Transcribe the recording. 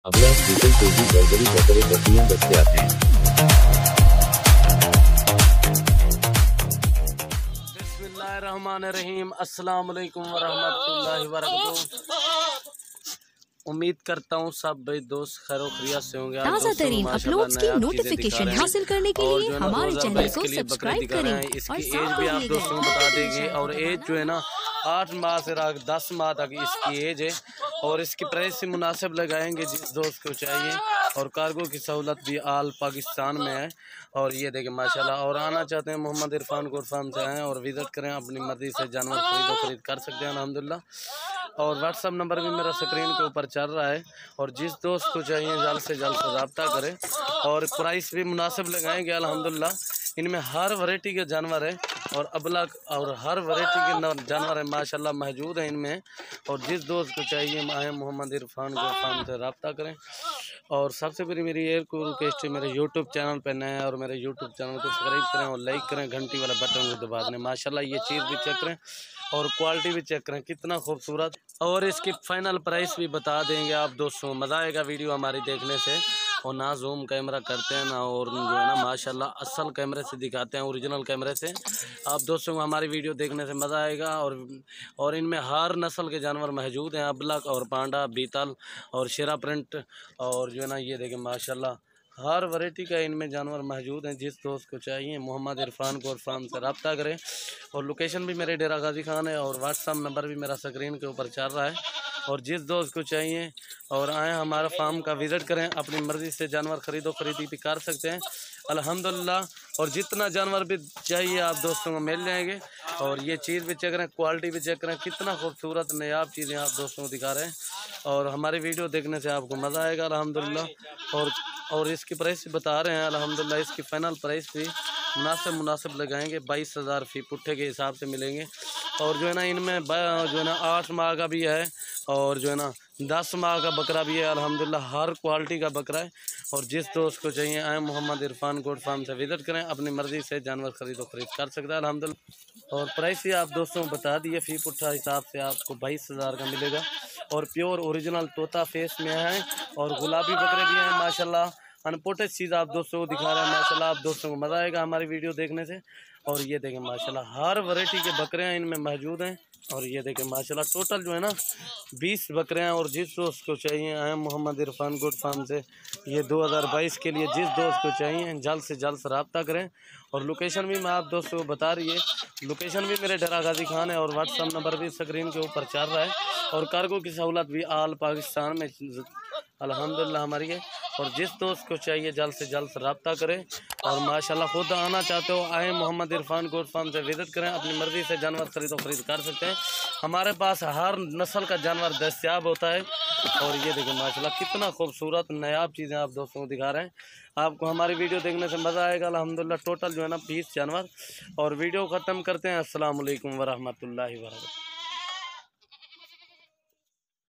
अगला बीटल को भी बर्बरी बकरे बकरियां दस्तयाब हैं। बिस्मिल्लाहिर्रहमानिर्रहीम। अस्सलाम वालेकुम वरहमतुल्लाहि वबरकातुहू। उम्मीद करता हूँ सब भाई दोस्त खैरो खैरियत से होंगे। ताज़ा तरीन अपलोड्स की नोटिफिकेशन हासिल करने के लिए हमारे चैनल को सब्सक्राइब करें। इसकी एज भी आप दोस्तों को बता देंगे और एज जो है ना 8 माह से 10 माह तक इसकी एज है और इसकी प्राइस से मुनासिब लगाएंगे जिस दोस्त को चाहिए। और कार्गो की सहूलत भी आल पाकिस्तान में है। और ये देखें माशाल्लाह। और आना चाहते हैं मोहम्मद इरफान कोट फार्म से आएँ और विज़िट करें, अपनी मर्ज़ी से जानवर खरीद कर सकते हैं अल्हम्दुलिल्लाह। और व्हाट्सअप नंबर भी मेरा स्क्रीन के ऊपर चल रहा है और जिस दोस्त को चाहिए जल्द से जल्द रब्ता करें और प्राइस भी मुनासिब लगाएंगे अल्हम्दुलिल्लाह। इनमें हर वैरायटी के जानवर है और अबलग और हर वैरायटी के जानवर है माशाल्लाह मौजूद है इनमें। और जिस दोस्त को चाहिए आए मोहम्मद इरफान कोट फार्म से रब्ता करें। और सबसे पहले मेरी एक रिक्वेस्ट है, मेरे यूट्यूब चैनल पर नए हैं और मेरे यूट्यूब चैनल को सब्सक्राइब करें और लाइक करें, घंटी वाला बटन को दबा दें। माशाल्लाह ये चीज़ भी चेक करें और क्वालिटी भी चेक करें कितना खूबसूरत। और इसकी फ़ाइनल प्राइस भी बता देंगे आप दोस्तों। मज़ा आएगा वीडियो हमारी देखने से। और ना जूम कैमरा करते हैं ना और जो है ना माशाल्लाह असल कैमरे से दिखाते हैं, ओरिजिनल कैमरे से। आप दोस्तों को हमारी वीडियो देखने से मज़ा आएगा। और इनमें हर नस्ल के जानवर मौजूद हैं, अबलग और पांडा, बीतल और शेरा प्रिंट। और जो है ना ये देखें माशाल्लाह हर वैरायटी का इनमें जानवर मौजूद हैं। जिस दोस्त को चाहिए मोहम्मद इरफान कोट फार्म से रब्ता करें। और लोकेशन भी मेरे डेरा गाजी खान है और व्हाट्सअप नंबर भी मेरा स्क्रीन के ऊपर चल रहा है। और जिस दोस्त को चाहिए और आए हमारा फार्म का विज़िट करें, अपनी मर्ज़ी से जानवर खरीदी भी कर सकते हैं अल्हम्दुलिल्लाह। और जितना जानवर भी चाहिए आप दोस्तों को मिल जाएंगे। और ये चीज़ भी चेक करें, क्वालिटी भी चेक करें, कितना खूबसूरत नायाब चीज़ें आप दोस्तों को दिखा रहे हैं। और हमारी वीडियो देखने से आपको मज़ा आएगा अल्हम्दुलिल्लाह। और इसकी प्राइस बता रहे हैं अल्हम्दुलिल्लाह। इसकी फ़ाइनल प्राइस भी मुनासिब लगाएंगे, 22,000 फ़ी पुट्ठे के हिसाब से मिलेंगे। और जो है ना इनमें जो है ना 8 माह का भी है और जो है ना 10 माह का बकरा भी है अल्हम्दुलिल्लाह। हर क्वालिटी का बकरा है। और जिस दोस्त को चाहिए आए मोहम्मद इरफान कोट फार्म से विज़िट करें, अपनी मर्ज़ी से जानवर खरीद कर सकता है अल्हम्दुलिल्लाह। और प्राइस ही आप दोस्तों को बता दिए, फ़ी पुट्ठा हिसाब से आपको 22,000 का मिलेगा। और प्योर ओरिजिनल तोता फेस में है और गुलाबी बकरे भी हैं माशाल्लाह। अनपोटेड चीज़ आप दोस्तों को दिखा रहे हैं माशाल्लाह। आप दोस्तों को मज़ा आएगा हमारी वीडियो देखने से। और ये देखें माशाल्लाह हर वैरायटी के बकरे हैं इनमें मौजूद हैं। और ये देखें माशाल्लाह टोटल जो है ना 20 बकरे हैं। और जिस दोस्त को चाहिए आए मोहम्मद इरफान कोट फार्म से ये 2022 के लिए जिस दोस्त को चाहिए जल्द से जल्द रब्ता करें। और लोकेशन भी मैं आप दोस्तों को बता रही है, लोकेशन भी मेरे डेरा गाजी खान है और व्हाट्सअप नंबर भी स्क्रीन के ऊपर चल रहा है। और कार्गो की सहूलत भी आल पाकिस्तान में अल्हम्दुलिल्लाह हमारी है। और जिस दोस्त को चाहिए जल्द से जल्द रब्ता करें। और माशाल्लाह खुद आना चाहते हो आए मोहम्मद इरफान कोट फार्म से विज़िट करें, अपनी मर्ज़ी से जानवर खरीद कर सकते हैं। हमारे पास हर नस्ल का जानवर दस्तयाब होता है। और ये देखिए माशाल्लाह कितना खूबसूरत नायाब चीज़ें आप दोस्तों को दिखा रहे हैं। आपको हमारी वीडियो देखने से मज़ा आएगा अल्हम्दुलिल्लाह। टोटल जो है ना 20 जानवर। और वीडियो ख़त्म करते हैं। अस्सलाम वालेकुम वरहमतुल्लाहि वबरकातुहू।